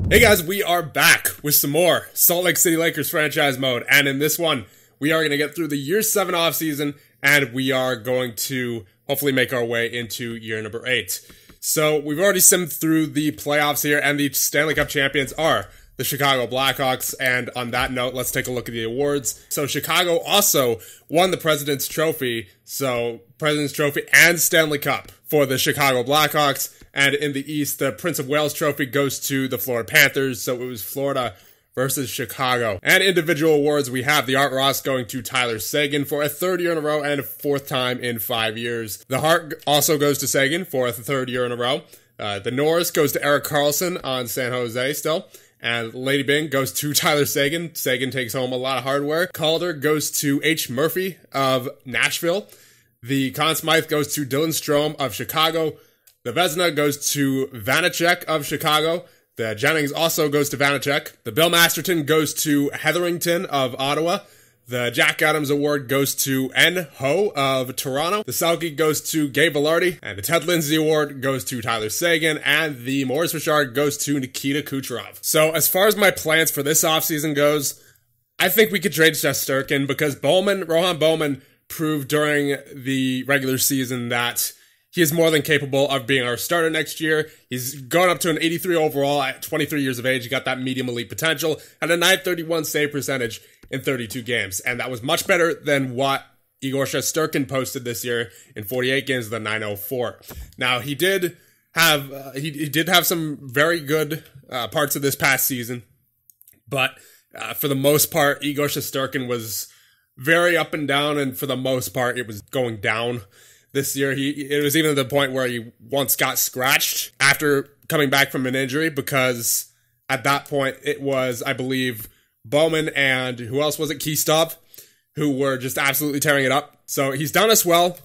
Hey guys, we are back with some more Salt Lake City Lakers franchise mode, and in this one, we are going to get through the year 7 offseason, and we are going to hopefully make our way into year number 8. So, we've already simmed through the playoffs here, and the Stanley Cup champions are the Chicago Blackhawks, and on that note, let's take a look at the awards. So, Chicago also won the President's Trophy, so President's Trophy and Stanley Cup for the Chicago Blackhawks. And in the East, the Prince of Wales Trophy goes to the Florida Panthers, so it was Florida versus Chicago. And individual awards, we have the Art Ross going to Tyler Seguin for a 3rd year in a row and a 4th time in 5 years. The Hart also goes to Seguin for a 3rd year in a row. The Norris goes to Erik Karlsson on San Jose still. And Lady Byng goes to Tyler Seguin. Seguin takes home a lot of hardware. Calder goes to H. Murphy of Nashville. The Conn Smythe goes to Dylan Strome of Chicago. The Vezina goes to Vanacek of Chicago. The Jennings also goes to Vanacek. The Bill Masterton goes to Hetherington of Ottawa. The Jack Adams Award goes to N. Ho of Toronto. The Selke goes to Gabe Velarde. And the Ted Lindsay Award goes to Tyler Seguin. And the Maurice Richard goes to Nikita Kucherov. So as far as my plans for this offseason goes, I think we could trade Shesterkin because Rohan Bowman proved during the regular season that he is more than capable of being our starter next year. He's gone up to an 83 overall at 23 years of age. He got that medium elite potential and a 931 save percentage in 32 games. And that was much better than what Igor Shesterkin posted this year in 48 games with a 904. Now, he did have some very good parts of this past season. But for the most part, Igor Shesterkin was very up and down. And for the most part, it was going down. This year, it was even to the point where he once got scratched after coming back from an injury because at that point it was, I believe, Bowman and who else was it? Kistov, who were just absolutely tearing it up. So he's done us well,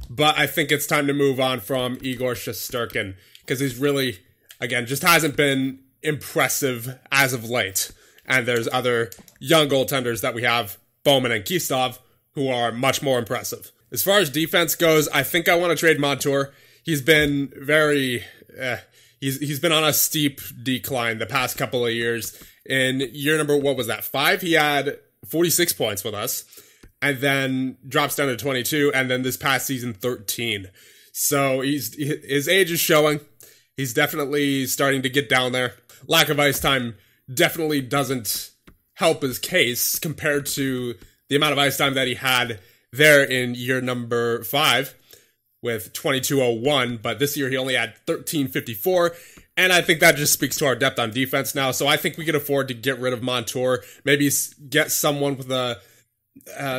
but I think it's time to move on from Igor Shesterkin because he's really, again, just hasn't been impressive as of late. And there's other young goaltenders that we have, Bowman and Kistov, who are much more impressive. As far as defense goes, I think I want to trade Montour. He's been he's been on a steep decline the past couple of years. In year number, 5? He had 46 points with us, and then drops down to 22, and then this past season, 13. So his age is showing. He's definitely starting to get down there. Lack of ice time definitely doesn't help his case compared to the amount of ice time that he had there in year number 5 with 2201, but this year he only had 1354, and I think that just speaks to our depth on defense now, so I think we can afford to get rid of Montour, maybe get someone with a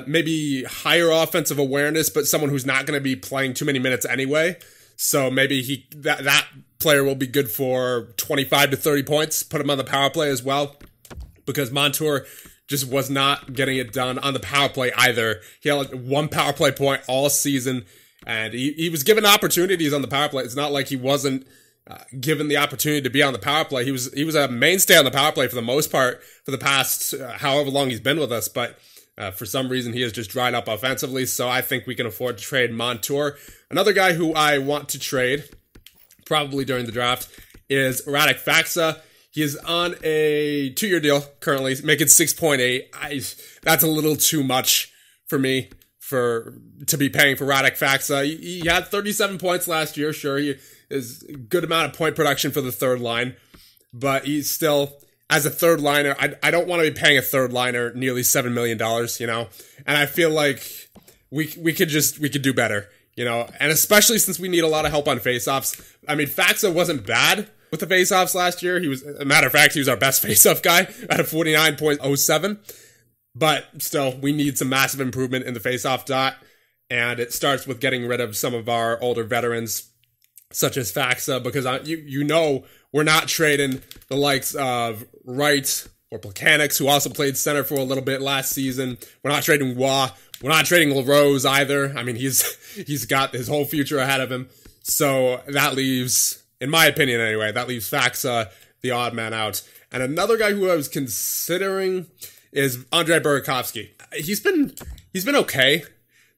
maybe higher offensive awareness, but someone who's not going to be playing too many minutes anyway, so maybe that player will be good for 25 to 30 points, put him on the power play as well, because Montour just was not getting it done on the power play either. He had like 1 power play point all season, and he was given opportunities on the power play. It's not like he wasn't given the opportunity to be on the power play. He was a mainstay on the power play for the most part for the past however long he's been with us, but for some reason he has just dried up offensively, so I think we can afford to trade Montour. Another guy who I want to trade, probably during the draft, is Radek Faksa. He is on a 2-year deal currently, making 6.8. That's a little too much for me to be paying for Radek Faksa. He had 37 points last year. Sure, he is a good amount of point production for the third line, but he's still, as a third liner, I don't want to be paying a third liner nearly $7 million, you know? And I feel like we could do better, you know? And especially since we need a lot of help on faceoffs. I mean, Faksa wasn't bad with the faceoffs last year. He was, a matter of fact, he was our best faceoff guy at a 49.07. But still, we need some massive improvement in the faceoff dot. And it starts with getting rid of some of our older veterans, such as Faksa, because you know we're not trading the likes of Wright or Plekanec, who also played center for a little bit last season. We're not trading Waugh. We're not trading LaRose either. I mean, he's got his whole future ahead of him. So that leaves, in my opinion anyway, that leaves Faksa the odd man out. And another guy who I was considering is Andrei Burakovsky. He's been okay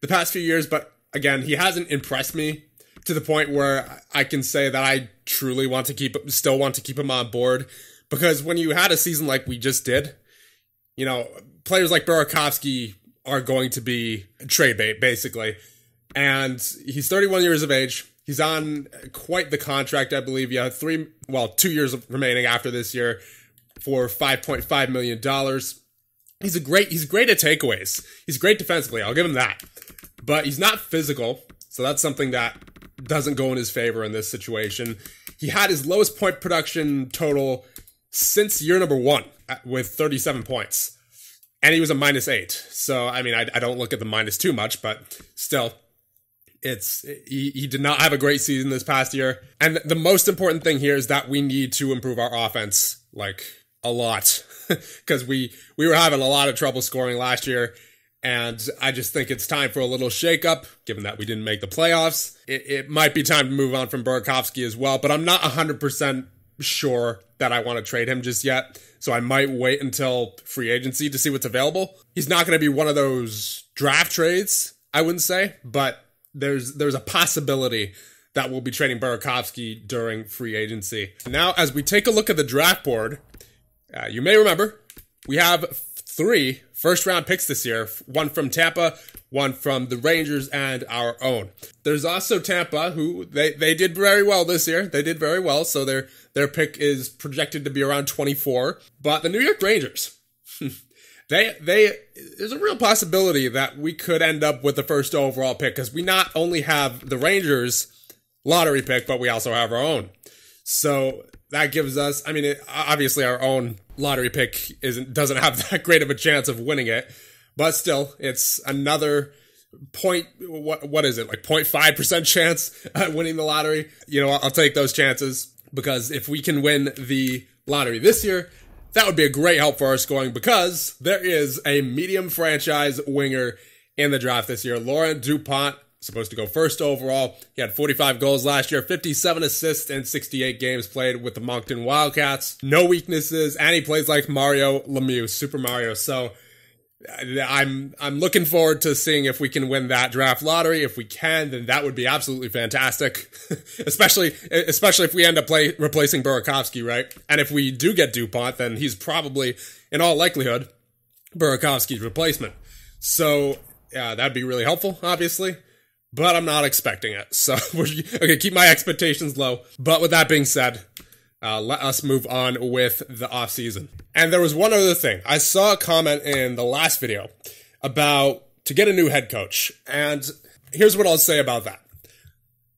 the past few years, but again, he hasn't impressed me to the point where I can say that I truly still want to keep him on board. Because when you had a season like we just did, you know, players like Burakovsky are going to be trade bait, basically. And he's 31 years of age. He's on quite the contract, I believe. Yeah, 2 years remaining after this year for $5.5 million. He's great at takeaways. He's great defensively. I'll give him that. But he's not physical, so that's something that doesn't go in his favor in this situation. He had his lowest point production total since year number 1 with 37 points. And he was a -8. So, I mean, I don't look at the minus too much, but still, he did not have a great season this past year. And the most important thing here is that we need to improve our offense, like, a lot. Because we were having a lot of trouble scoring last year. And I just think it's time for a little shakeup, given that we didn't make the playoffs. It might be time to move on from Burakovsky as well, but I'm not 100% sure that I want to trade him just yet. So I might wait until free agency to see what's available. He's not going to be one of those draft trades, I wouldn't say, but there's a possibility that we'll be trading Burakovsky during free agency. Now, as we take a look at the draft board, you may remember we have 3 first-round picks this year, 1 from Tampa, 1 from the Rangers, and our own. There's also Tampa, who they did very well this year. They did very well, so their pick is projected to be around 24. But the New York Rangers, there's a real possibility that we could end up with the first overall pick, because we not only have the Rangers lottery pick, but we also have our own. So that gives us, I mean, obviously our own lottery pick doesn't have that great of a chance of winning it, but still, it's another what is it, like 0.5% chance at winning the lottery. You know, I'll take those chances, because if we can win the lottery this year, that would be a great help for our scoring, because there is a medium franchise winger in the draft this year. Laurent Dupont, supposed to go first overall. He had 45 goals last year, 57 assists in 68 games played with the Moncton Wildcats. No weaknesses, and he plays like Mario Lemieux, Super Mario. So I'm looking forward to seeing if we can win that draft lottery. If we can, then that would be absolutely fantastic. especially if we end up replacing Burakovsky, right? And if we do get Dupont, then he's probably, in all likelihood, Burakovsky's replacement. So that'd be really helpful, obviously. But I'm not expecting it. So, okay, keep my expectations low. But with that being said, let us move on with the offseason. And there was one other thing. I saw a comment in the last video about to get a new head coach. And here's what I'll say about that.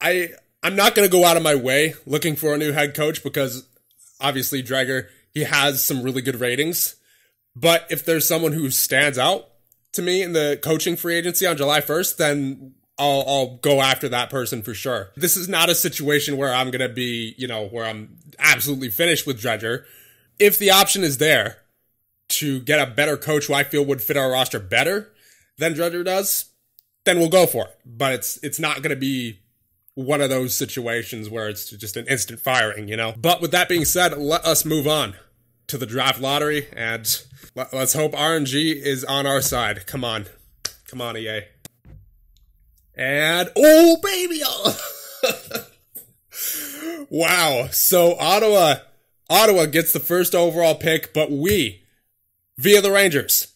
I'm not going to go out of my way looking for a new head coach, because obviously Dreger, he has some really good ratings. But if there's someone who stands out to me in the coaching free agency on July 1st, then I'll go after that person for sure. This is not a situation where I'm going to be, where I'm absolutely finished with Dredger. If the option is there to get a better coach who I feel would fit our roster better than Dredger does, then we'll go for it. But it's not going to be one of those situations where it's just an instant firing, But with that being said, let us move on to the draft lottery, and let's hope RNG is on our side. Come on. Come on, EA. And, oh, baby! Wow. So, Ottawa gets the first overall pick, but we, via the Rangers,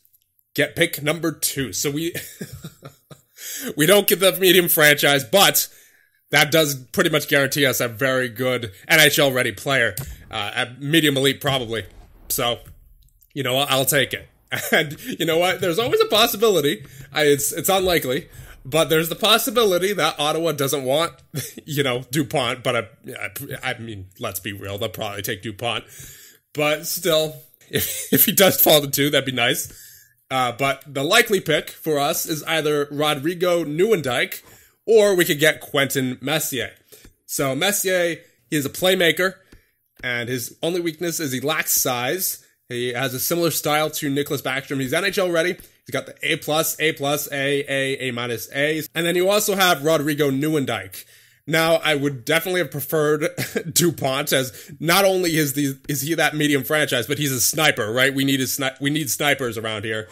get pick number 2. So, we don't get the medium franchise, but that does pretty much guarantee us a very good NHL-ready player. At medium elite, probably. So, I'll take it. And, you know what? There's always a possibility. It's unlikely. But there's the possibility that Ottawa doesn't want, Dupont. But I mean, let's be real. They'll probably take Dupont. But still, if he does fall to 2, that'd be nice. But the likely pick for us is either Rodrigo Nieuwendyk, or we could get Quentin Messier. So Messier, he is a playmaker, and his only weakness is he lacks size. He has a similar style to Nicholas Backstrom. He's NHL ready. He's got the A+, A-, and then you also have Rodrigo Nieuwendyk. Now, I would definitely have preferred Dupont, as not only is he that medium franchise, but he's a sniper, right? We need snipers around here.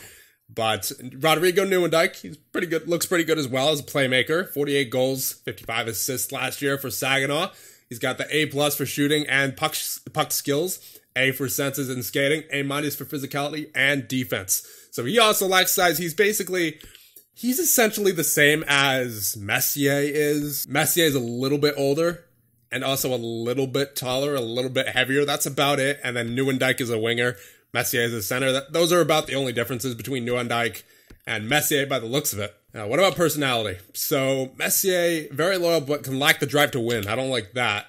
But Rodrigo Nieuwendyk, he's pretty good, looks pretty good as well as a playmaker. 48 goals, 55 assists last year for Saginaw. He's got the A+ for shooting and puck skills. A for senses and skating, A- for physicality and defense. So he also lacks size. He's essentially the same as Messier is. Messier is a little bit older and also a little bit taller, a little bit heavier. That's about it. And then Nieuwendyk is a winger. Messier is a center. Those are about the only differences between Nieuwendyk and Messier by the looks of it. Now, what about personality? So Messier, very loyal, but can lack the drive to win. I don't like that.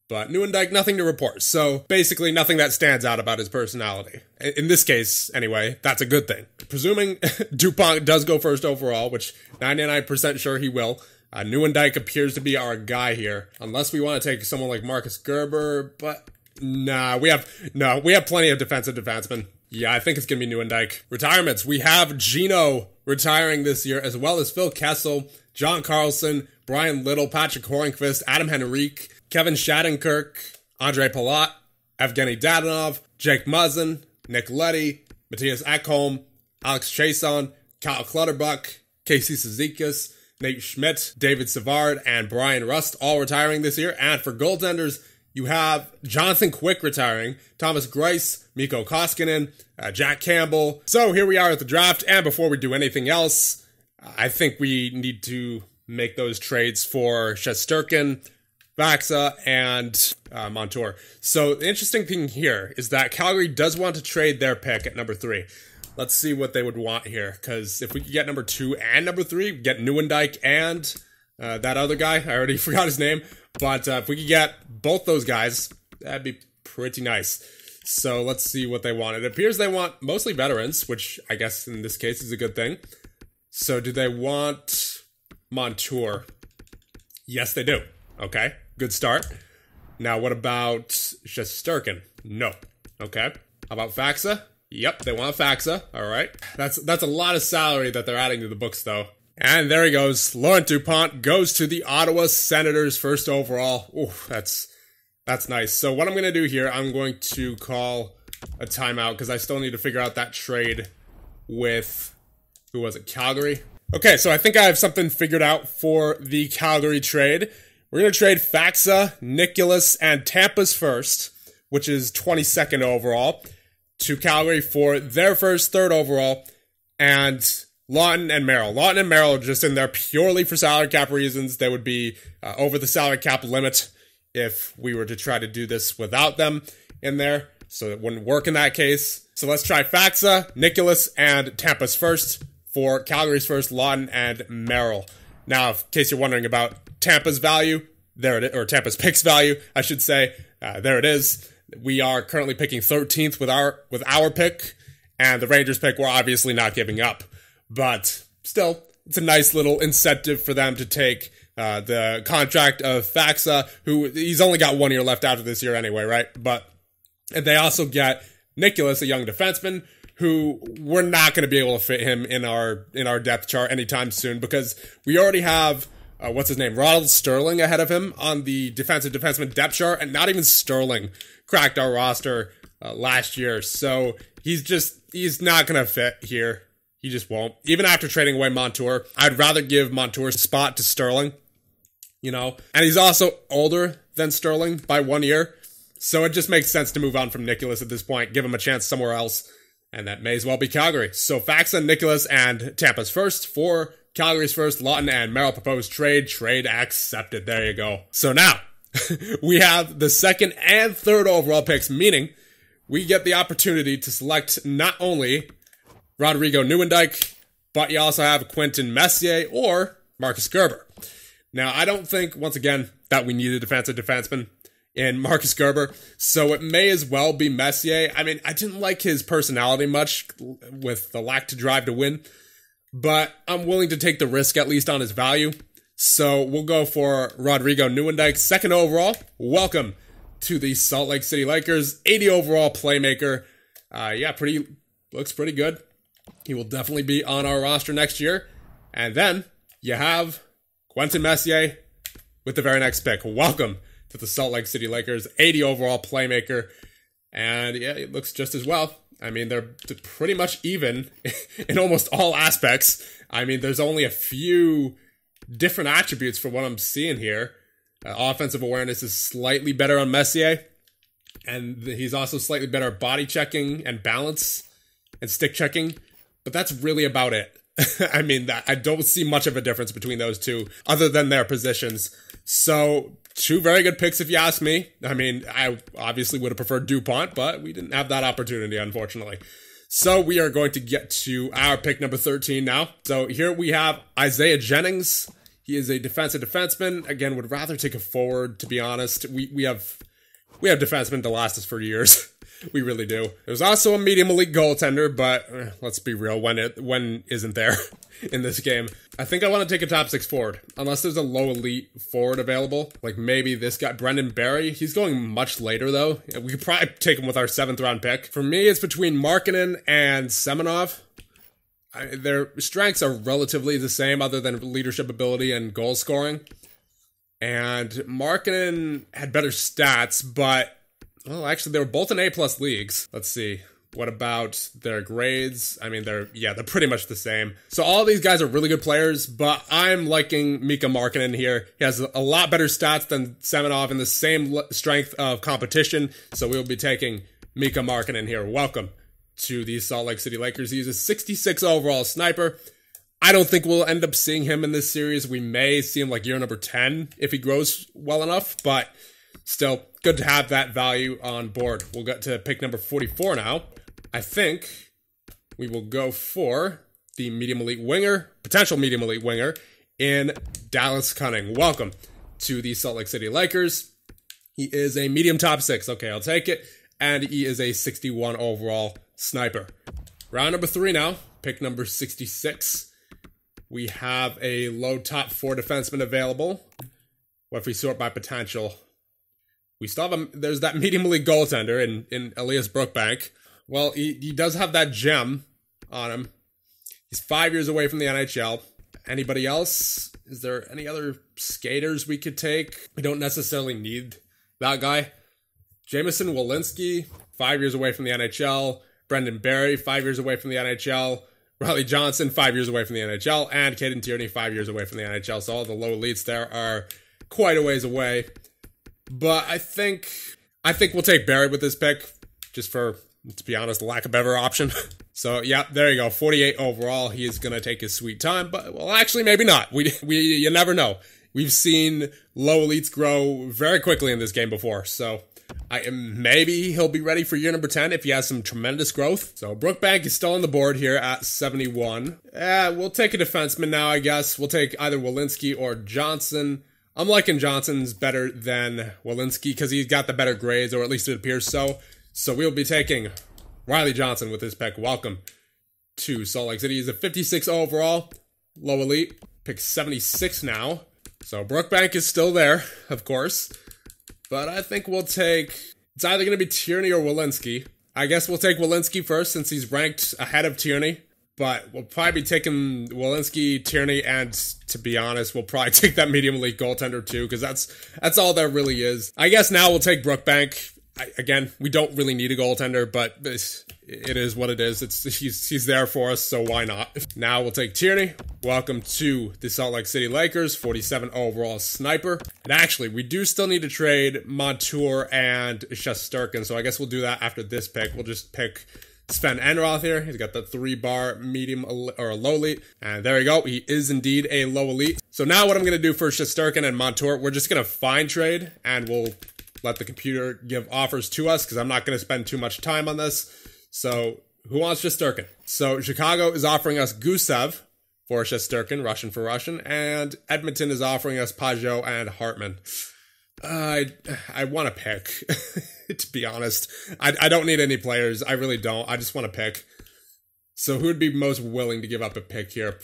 But Nieuwendyk, nothing to report. So basically nothing that stands out about his personality. In this case, anyway, that's a good thing. Presuming Dupont does go first overall, which 99% sure he will, Nieuwendyk appears to be our guy here. Unless we want to take someone like Marcus Gerber, but nah, we have plenty of defensive defensemen. Yeah, I think it's going to be Nieuwendyk. Retirements. We have Gino retiring this year, as well as Phil Kessel, John Carlson, Brian Little, Patrick Hornqvist, Adam Henrique, Kevin Shattenkirk, Andre Palat, Evgeny Dadonov, Jake Muzzin, Nick Leddy, Matthias Ekholm, Alex Chason, Kyle Clutterbuck, Casey Cizikas, Nate Schmidt, David Savard, and Brian Rust all retiring this year. And for goaltenders, you have Jonathan Quick retiring, Thomas Greiss, Mikko Koskinen, Jack Campbell. So here we are at the draft, and before we do anything else, I think we need to make those trades for Shesterkin, Vaxa, and Montour. So the interesting thing here is that Calgary does want to trade their pick at number 3. Let's see what they would want here, because if we could get number 2 and number 3, get Nieuwendyk and that other guy, I already forgot his name, but if we could get both those guys, that'd be pretty nice. So let's see what they want. It appears they want mostly veterans, which I guess in this case is a good thing. So do they want Montour? Yes, they do. Okay, good start. Now, what about Shesterkin? No. Okay. How about Vaxa? Yep, they want Vaxa. All right. That's a lot of salary that they're adding to the books, though. And there he goes. Laurent Dupont goes to the Ottawa Senators first overall. Ooh, that's nice. So what I'm going to do here, I'm going to call a timeout because I still need to figure out that trade with, who was it, Calgary? Okay, so I think I have something figured out for the Calgary trade. We're going to trade Vaxa, Nicholas, and Tampa's first, which is 22nd overall, to Calgary for their first, 3rd overall, and Lawton and Merrill. Lawton and Merrill are just in there purely for salary cap reasons. They would be over the salary cap limit if we were to try to do this without them in there, so it wouldn't work in that case. So let's try Vaxa, Nicholas, and Tampa's first for Calgary's first, Lawton and Merrill. Now, in case you're wondering about Tampa's value, there it is, or Tampa's picks value, I should say, there it is. We are currently picking 13th with our pick, and the Rangers pick we're obviously not giving up. But still, it's a nice little incentive for them to take the contract of Vaxa, who he's only got 1 year left after this year anyway, right? And they also get Nicholas, a young defenseman, who we're not going to be able to fit him in our depth chart anytime soon because we already have what's his name, Ronald Sterling ahead of him on the defensive defenseman depth chart, and not even Sterling cracked our roster last year. So he's not going to fit here. He just won't. Even after trading away Montour, I'd rather give Montour's spot to Sterling, and he's also older than Sterling by 1 year. So it just makes sense to move on from Nicholas at this point, give him a chance somewhere else, and that may as well be Calgary. So Vaxa, Nicholas, and Tampa's first for Calgary's first, Lawton and Merrill proposed trade. Trade accepted. There you go. So now, we have the 2nd and 3rd overall picks, meaning we get the opportunity to select not only Rodrigo Nieuwendyk, but you also have Quentin Messier or Marcus Gerber. Now, I don't think, once again, that we need a defensive defenseman in Marcus Gerber, so it may as well be Messier. I mean, I didn't like his personality much with the lack to drive to win, but I'm willing to take the risk at least on his value. So we'll go for Rodrigo Nieuwendyk, 2nd overall. Welcome to the Salt Lake City Lakers, 80 overall playmaker. Looks pretty good. He will definitely be on our roster next year. And then you have Quentin Messier with the very next pick. Welcome to the Salt Lake City Lakers, 80 overall playmaker. And yeah, it looks just as well. I mean, they're pretty much even in almost all aspects. I mean, there's only a few different attributes for what I'm seeing here. Offensive awareness is slightly better on Messier. And he's also slightly better at body checking and balance and stick checking. But that's really about it. I mean, I don't see much of a difference between those two other than their positions. So, two very good picks if you ask me. I mean, I obviously would have preferred DuPont, but we didn't have that opportunity, unfortunately. So, we are going to get to our pick number 13 now. So, here we have Isaiah Jennings. He is a defensive defenseman. Again, would rather take a forward, to be honest. We have defensemen to last us for years. We really do. There's also a medium elite goaltender, but let's be real, when isn't there in this game? I think I want to take a top 6 forward, unless there's a low elite forward available. Like maybe this guy, Brendan Barry. He's going much later though. We could probably take him with our 7th round pick. For me, it's between Markkanen and Semenov. Their strengths are relatively the same other than leadership ability and goal scoring. And Markkanen had better stats, but well, actually, they were both in A+ leagues. Let's see. What about their grades? I mean, they're pretty much the same. So all these guys are really good players, but I'm liking Mika Markkanen here. He has a lot better stats than Semenov in the same strength of competition. So we'll be taking Mika Markkanen here. Welcome to the Salt Lake City Lakers. He's a 66 overall sniper. I don't think we'll end up seeing him in this series. We may see him like year number 10 if he grows well enough, but still, good to have that value on board. We'll get to pick number 44 now. I think we will go for the medium elite winger, potential medium elite winger, in Dallas Cunning. Welcome to the Salt Lake City Lakers. He is a medium top 6. Okay, I'll take it. And he is a 61 overall sniper. Round number 3 now. Pick number 66. We have a low top 4 defenseman available. What if we sort by potential? We still have there's that medium elite goaltender in Elias Brookbank. Well, he does have that gem on him. He's 5 years away from the NHL. Anybody else? Is there any other skaters we could take? We don't necessarily need that guy. Jameson Walensky, 5 years away from the NHL. Brendan Barry, 5 years away from the NHL. Riley Johnson, 5 years away from the NHL. And Caden Tierney, 5 years away from the NHL. So all the low elites there are quite a ways away. But I think we'll take Barry with this pick, just for, to be honest, the lack of better option. So yeah, there you go, 48 overall. He is gonna take his sweet time, but well, actually, maybe not. You never know. We've seen low elites grow very quickly in this game before, so maybe he'll be ready for year number 10 if he has some tremendous growth. So Brookbank is still on the board here at 71. We'll take a defenseman now, I guess. We'll take either Walensky or Johnson. I'm liking Johnson's better than Walensky because he's got the better grades, or at least it appears so. So we'll be taking Riley Johnson with this pick. Welcome to Salt Lake City. He's a 56 overall, low elite, pick 76 now. So Brookbank is still there, of course. But I think we'll take, it's either going to be Tierney or Walensky. I guess we'll take Walensky first since he's ranked ahead of Tierney. But we'll probably be taking Walensky, Tierney, and to be honest, we'll probably take that medium elite goaltender too, because that's all there really is. I guess now we'll take Brookbank. Again, we don't really need a goaltender, but it is what it is. He's there for us, so why not? Now we'll take Tierney. Welcome to the Salt Lake City Lakers, 47 overall sniper. And actually, we do still need to trade Montour and Shesterkin, so I guess we'll do that after this pick. We'll just pick Sven Enroth here. He's got the 3-bar medium or low elite. And there you go. He is indeed a low elite. So now what I'm going to do for Shesterkin and Montour, we're just going to find trade and we'll let the computer give offers to us because I'm not going to spend too much time on this. So who wants Shesterkin? So Chicago is offering us Gusev for Shesterkin, Russian for Russian. And Edmonton is offering us Pajot and Hartman. I want to pick, to be honest. I don't need any players. I really don't. I just want to pick. So who would be most willing to give up a pick here?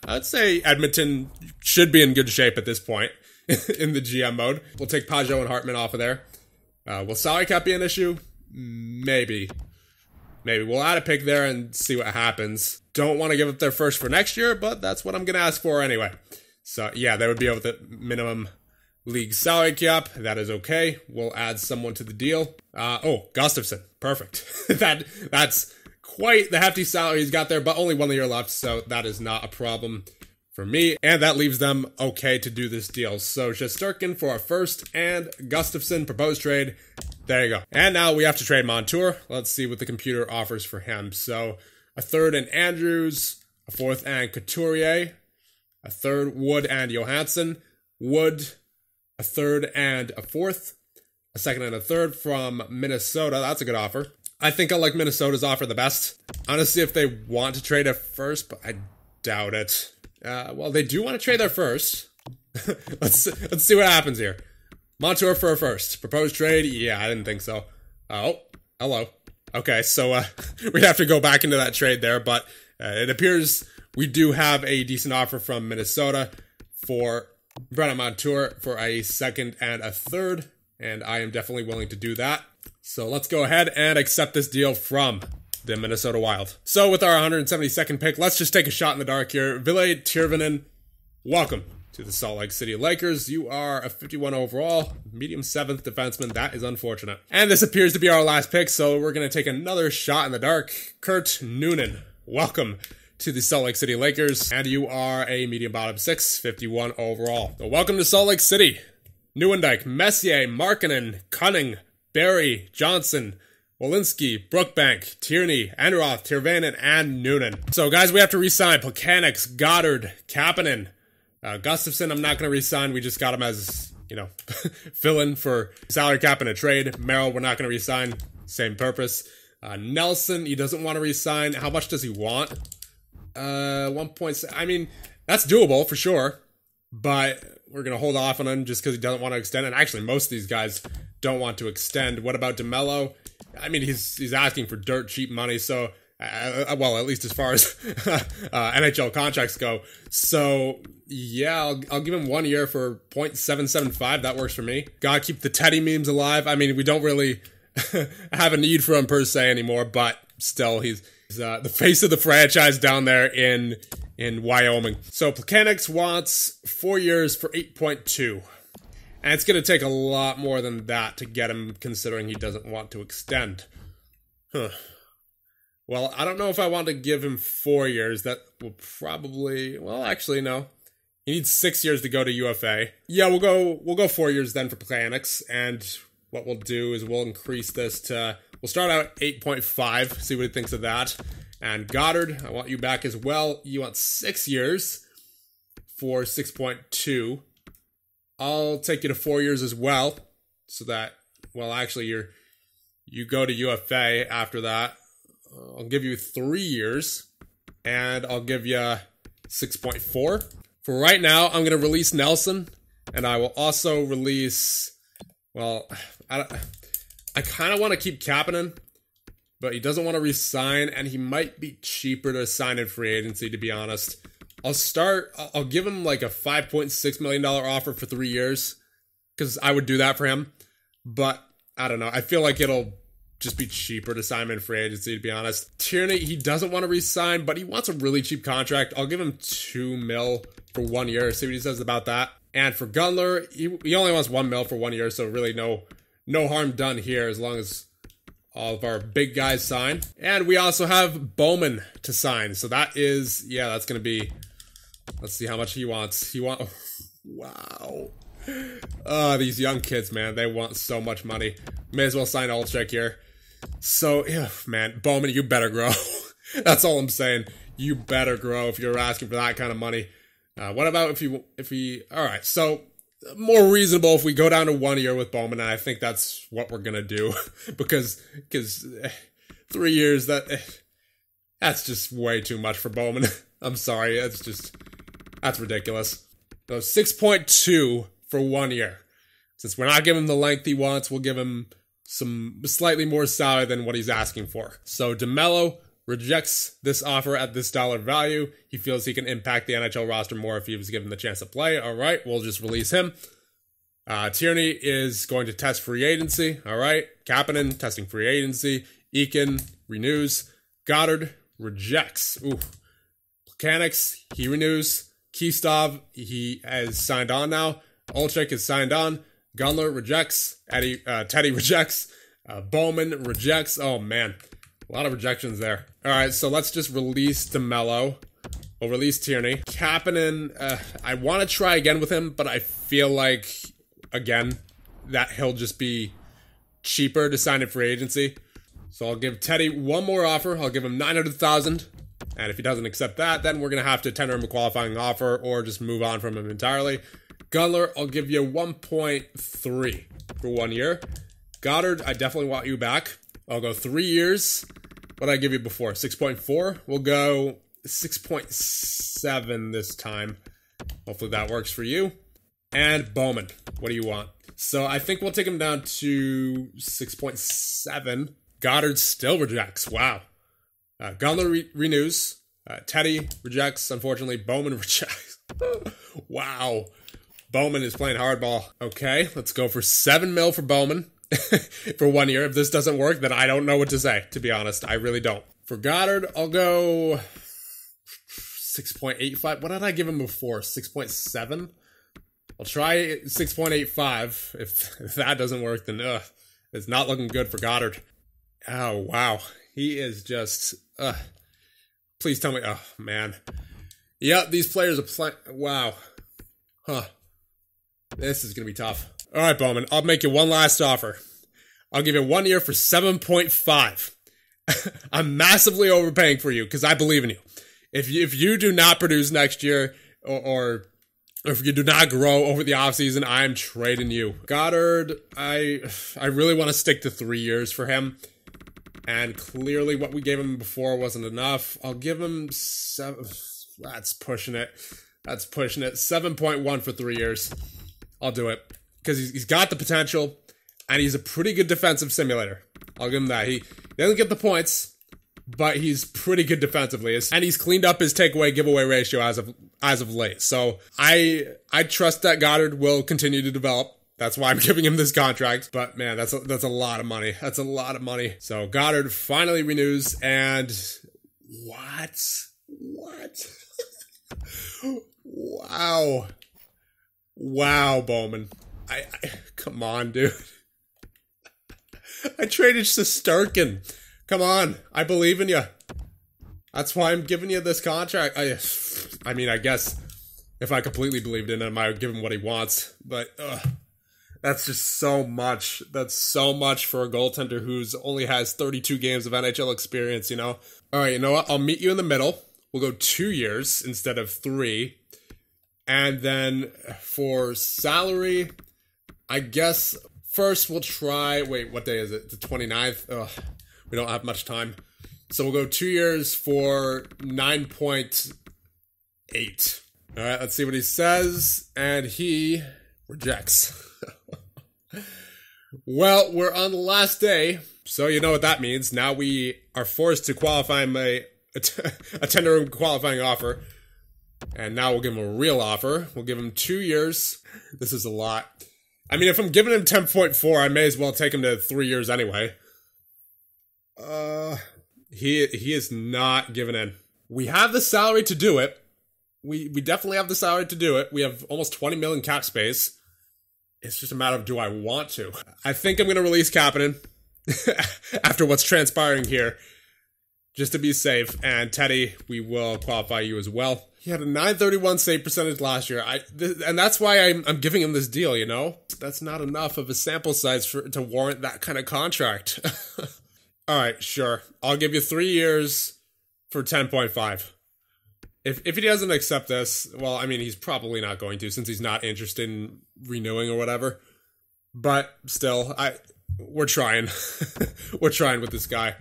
I'd say Edmonton should be in good shape at this point in the GM mode. We'll take Pajot and Hartman off of there. Will salary cap be an issue? Maybe. We'll add a pick there and see what happens. Don't want to give up their first for next year, but that's what I'm going to ask for anyway. So yeah, they would be able to minimum league salary cap. That is okay. We'll add someone to the deal. Gustafsson. Perfect. That's quite the hefty salary he's got there, but only 1 year left, so that is not a problem for me. And that leaves them okay to do this deal. So Shesterkin for our first and Gustafsson proposed trade There you go. And now we have to trade Montour. Let's see what the computer offers for him. So a third and Andrews, a fourth and Couturier, a third Wood and Johansson, Wood, a third and a fourth, a second and a third from Minnesota. That's a good offer. I think I like Minnesota's offer the best. Honestly, if they want to trade a first, but I doubt it. Well, they do want to trade their first. Let's see what happens here. Montour for a first. Proposed trade? Yeah, I didn't think so. Oh, hello. Okay, so we'd have to go back into that trade there, but it appears we do have a decent offer from Minnesota for Brennan Montour for a second and a third, and I am definitely willing to do that. So let's go ahead and accept this deal from the Minnesota Wild. So with our 172nd pick, let's just take a shot in the dark here. Ville Tiervinen, welcome to the Salt Lake City Lakers. You are a 51 overall, medium 7th defenseman. That is unfortunate. And this appears to be our last pick, so we're going to take another shot in the dark. Kurt Noonan, welcome to the Salt Lake City Lakers. And you are a medium bottom 6, 51 overall. So welcome to Salt Lake City. Nieuwendyk, Messier, Markkanen, Cunning, Barry, Johnson, Walensky, Brookbank, Tierney, Enroth, Tiervanen, and Noonan. So guys, we have to re-sign Plekanec, Goddard, Kapanen, Gustafson. I'm not going to re-sign. We just got him as, you know, fill-in for salary cap in a trade. Merrill, we're not going to re-sign. Same purpose. Nelson, he doesn't want to re-sign. How much does he want? 1.6. I mean, that's doable for sure, but we're going to hold off on him just because he doesn't want to extend. And actually, most of these guys don't want to extend. What about DeMello? I mean, he's asking for dirt cheap money, so, well, at least as far as NHL contracts go. So, yeah, I'll give him 1 year for 0.775. That works for me. Gotta keep the Teddy memes alive. I mean, we don't really have a need for him per se anymore, but still, he's the face of the franchise down there in Wyoming. So, Plekanec wants 4 years for 8.2. And it's going to take a lot more than that to get him, considering he doesn't want to extend. Huh. Well, I don't know if I want to give him 4 years. That will probably... Well, actually, no. He needs 6 years to go to UFA. Yeah, we'll go 4 years then for Plekanec. And what we'll do is we'll increase this to... We'll start out at 8.5, see what he thinks of that. And Goddard, I want you back as well. You want 6 years for 6.2. I'll take you to 4 years as well, so that, well, actually, you go to UFA after that. I'll give you 3 years, and I'll give you 6.4. For right now, I'm going to release Nelson, and I will also release, well, I kind of want to keep Kapanen, but he doesn't want to re-sign, and he might be cheaper to sign in free agency, to be honest. I'll give him like a $5.6 million offer for 3 years, because I would do that for him. But, I don't know, I feel like it'll just be cheaper to sign him in free agency, to be honest. Tierney, he doesn't want to re-sign, but he wants a really cheap contract. I'll give him $2 million for 1 year, see what he says about that. And for Gunler, he only wants $1 million for 1 year, so really no harm done here, as long as all of our big guys sign. And we also have Bowman to sign, so that is, yeah, that's going to be... Let's see how much he wants. Wow. These young kids, man, they want so much money. May as well sign Olczyk here. So, yeah, man, Bowman, you better grow. That's all I'm saying. You better grow if you're asking for that kind of money. What about if he... All right, so more reasonable if we go down to 1 year with Bowman, and I think that's what we're going to do. because 3 years, that's just way too much for Bowman. I'm sorry, that's ridiculous. So 6.2 for 1 year. Since we're not giving him the length he wants, we'll give him some slightly more salary than what he's asking for. So DeMello rejects this offer at this dollar value. He feels he can impact the NHL roster more if he was given the chance to play. All right, we'll just release him. Tierney is going to test free agency. All right, Kapanen testing free agency. Eakin renews. Goddard rejects. Ooh. Plekanec, he renews. Keystov, he has signed on now. Olczyk is signed on. Gunler rejects. Teddy rejects. Bowman rejects. Oh, man. A lot of rejections there. All right, so let's just release DeMello. We'll release Tierney. Kapanen, I want to try again with him, but I feel like, again, that he'll just be cheaper to sign in free agency. So I'll give Teddy one more offer. I'll give him $900,000. And if he doesn't accept that, then we're going to have to tender him a qualifying offer or just move on from him entirely. Gunler, I'll give you 1.3 for 1 year. Goddard, I definitely want you back. I'll go 3 years. What did I give you before? 6.4? We'll go 6.7 this time. Hopefully that works for you. And Bowman, what do you want? So I think we'll take him down to 6.7. Goddard still rejects. Wow. Gunler renews. Teddy rejects. Unfortunately, Bowman rejects. Wow. Bowman is playing hardball. Okay, let's go for $7 million for Bowman for 1 year. If this doesn't work, then I don't know what to say, to be honest. I really don't. For Goddard, I'll go 6.85. What did I give him before? 6.7? I'll try 6.85. If that doesn't work, then it's not looking good for Goddard. Oh, wow. He is just, please tell me, oh, man. Yeah, these players are playing, wow. Huh. This is going to be tough. All right, Bowman, I'll make you one last offer. I'll give you 1 year for 7.5. I'm massively overpaying for you because I believe in you. If you do not produce next year or if you do not grow over the offseason, I'm trading you. Goddard, I really want to stick to 3 years for him. And clearly what we gave him before wasn't enough. I'll give him 7. That's pushing it. That's pushing it. 7.1 for 3 years. I'll do it. Because he's got the potential. And he's a pretty good defensive simulator. I'll give him that. He doesn't get the points. But he's pretty good defensively. And he's cleaned up his takeaway giveaway ratio as of late. So I trust that Goddard will continue to develop. That's why I'm giving him this contract. But man, that's a lot of money. That's a lot of money. So Goddard finally renews, and what? Wow. Wow, Bowman. I come on, dude. I traded Shesterkin. Come on. I believe in you. That's why I'm giving you this contract. I mean, I guess if I completely believed in him, I would give him what he wants. But, that's just so much. That's so much for a goaltender who's only has 32 games of NHL experience, you know? All right, you know what? I'll meet you in the middle. We'll go 2 years instead of 3. And then for salary, I guess first we'll try... Wait, what day is it? The 29th? Ugh, we don't have much time. So we'll go 2 years for 9.8. All right, let's see what he says. And he rejects. Well, we're on the last day, so you know what that means. Now we are forced to qualify a tender qualifying offer, and now we'll give him a real offer. We'll give him 2 years. This is a lot. I mean, if I'm giving him 10.4, I may as well take him to 3 years anyway. He is not giving in. We have the salary to do it. We definitely have the salary to do it. We have almost 20 million cap space. It's just a matter of, do I want to? I think I'm going to release Kapanen after what's transpiring here, just to be safe. And Teddy, we will qualify you as well. He had a .931 save percentage last year. And that's why I'm giving him this deal, you know? That's not enough of a sample size to warrant that kind of contract. All right, sure. I'll give you 3 years for 10.5. If he doesn't accept this, well, I mean, he's probably not going to, since he's not interested in renewing or whatever. But still, we're trying. We're trying with this guy.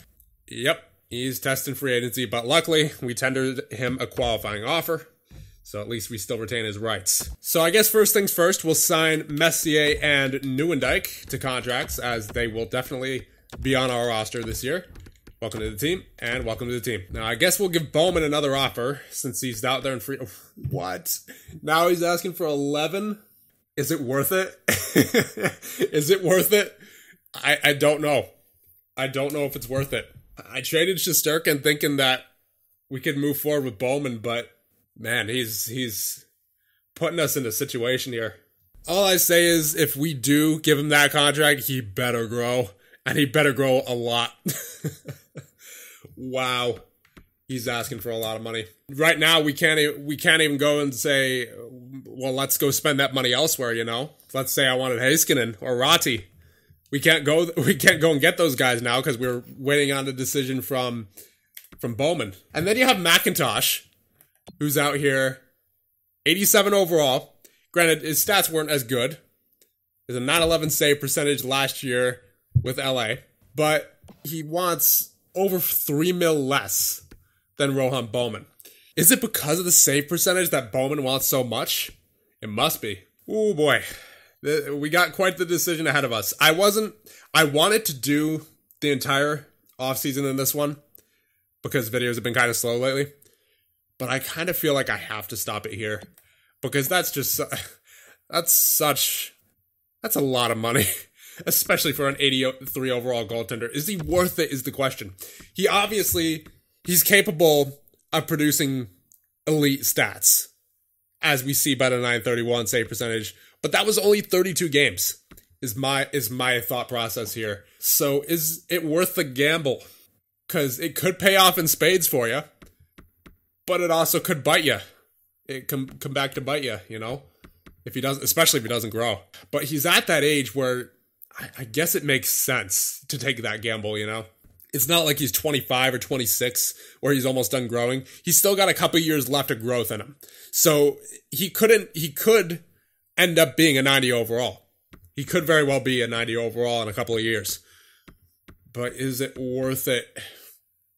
Yep, he's testing free agency, but luckily we tendered him a qualifying offer, so at least we still retain his rights. So I guess first things first, we'll sign Messier and Nieuwendyk to contracts, as they will definitely be on our roster this year. Welcome to the team, and welcome to the team. Now, I guess we'll give Bowman another offer, since he's out there in free... What? Now he's asking for 11? Is it worth it? Is it worth it? I don't know. I don't know if it's worth it. I traded Shesterkin thinking that we could move forward with Bowman, but, man, he's putting us in a situation here. All I say is, if we do give him that contract, he better grow. And he better grow a lot. Wow. He's asking for a lot of money. Right now, we can't even go and say, well, let's go spend that money elsewhere, you know? Let's say I wanted Heiskanen or Ratti. We can't go and get those guys now because we're waiting on the decision from Bowman. And then you have McIntosh, who's out here, 87 overall. Granted, his stats weren't as good. There's a 911 save percentage last year with LA, but he wants over 3 mil less than Rohan Bowman. Is it because of the save percentage that Bowman wants so much? It must be. Oh boy. We got quite the decision ahead of us. I wanted to do the entire offseason in this one because videos have been kind of slow lately. But I kind of feel like I have to stop it here because that's a lot of money, especially for an 83 overall goaltender. Is he worth it is the question. He's capable of producing elite stats, as we see by the 931 save percentage. But that was only 32 games, is my thought process here. So is it worth the gamble? Because it could pay off in spades for you, but it also could bite you. It come back to bite you, you know? Especially if he doesn't grow. But he's at that age where I guess it makes sense to take that gamble, you know? It's not like he's 25 or 26 where he's almost done growing. He's still got a couple years left of growth in him. So he could end up being a 90 overall. He could very well be a 90 overall in a couple of years. But is it worth it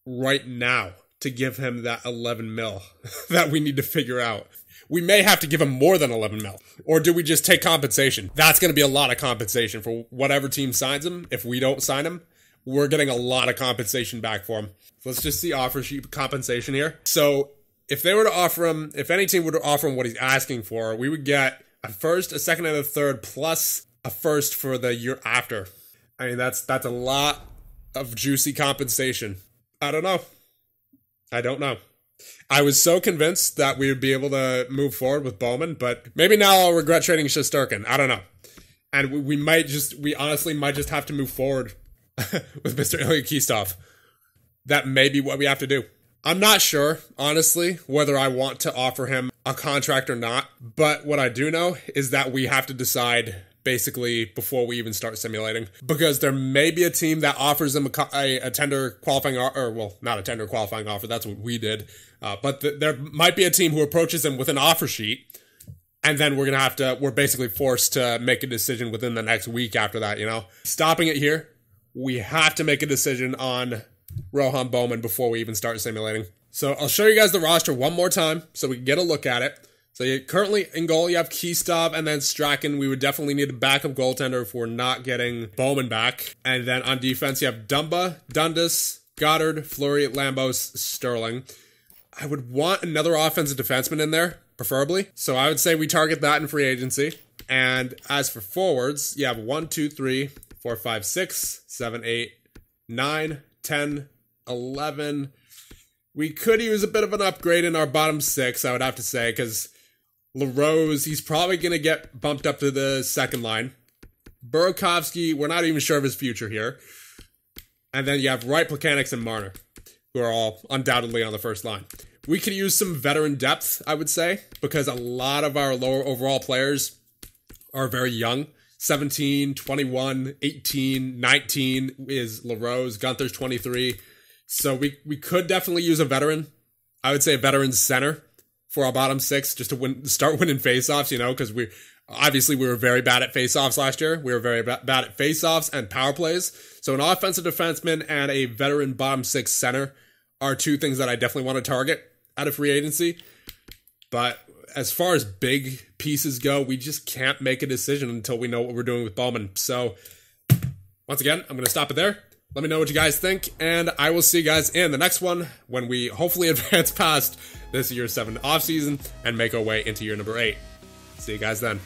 right now to give him that 11 mil that we need to figure out? We may have to give him more than 11 mil. Or do we just take compensation? That's going to be a lot of compensation for whatever team signs him. If we don't sign him, we're getting a lot of compensation back for him. Let's just see offer sheet compensation here. So if they were to offer him, if any team were to offer him what he's asking for, we would get a first, a second, and a third, plus a first for the year after. I mean, that's a lot of juicy compensation. I don't know. I was so convinced that we would be able to move forward with Bowman, but maybe now I'll regret trading Shesterkin. I don't know. And we honestly might just have to move forward with Mr. Ilya Kistov. That may be what we have to do. I'm not sure, honestly, whether I want to offer him a contract or not, but what I do know is that we have to decide basically before we even start simulating, because there may be a team that offers him a tender qualifying offer, well, not a tender qualifying offer, that's what we did, but there might be a team who approaches him with an offer sheet, and then we're basically forced to make a decision within the next week after that, you know? Stopping it here, we have to make a decision on Rohan Bowman before we even start simulating. So I'll show you guys the roster one more time so we can get a look at it. So currently in goal, you have Kistov and then Strachan. We would definitely need a backup goaltender if we're not getting Bowman back. And then on defense, you have Dumba, Dundas, Goddard, Fleury, Lambos, Sterling. I would want another offensive defenseman in there, preferably. So I would say we target that in free agency. And as for forwards, you have 1, 2, 3, 4, 5, 6, 7, 8, 9, 10, 11. We could use a bit of an upgrade in our bottom 6, I would have to say, because LaRose, he's probably going to get bumped up to the second line. Burakovsky, we're not even sure of his future here. And then you have Wright, Plekanec, and Marner, who are all undoubtedly on the first line. We could use some veteran depth, I would say, because a lot of our lower overall players are very young. 17, 21, 18, 19 is LaRose. Gunther's 23. So we could definitely use a veteran. I would say a veteran center for our bottom 6 just to start winning faceoffs, you know, because we were very bad at faceoffs last year. We were very bad at faceoffs and power plays. So an offensive defenseman and a veteran bottom 6 center are two things that I definitely want to target out of free agency. But as far as big pieces go, we just can't make a decision until we know what we're doing with Bowman. So once again, I'm going to stop it there. Let me know what you guys think, and I will see you guys in the next one when we hopefully advance past this year 7 offseason and make our way into year number 8. See you guys then.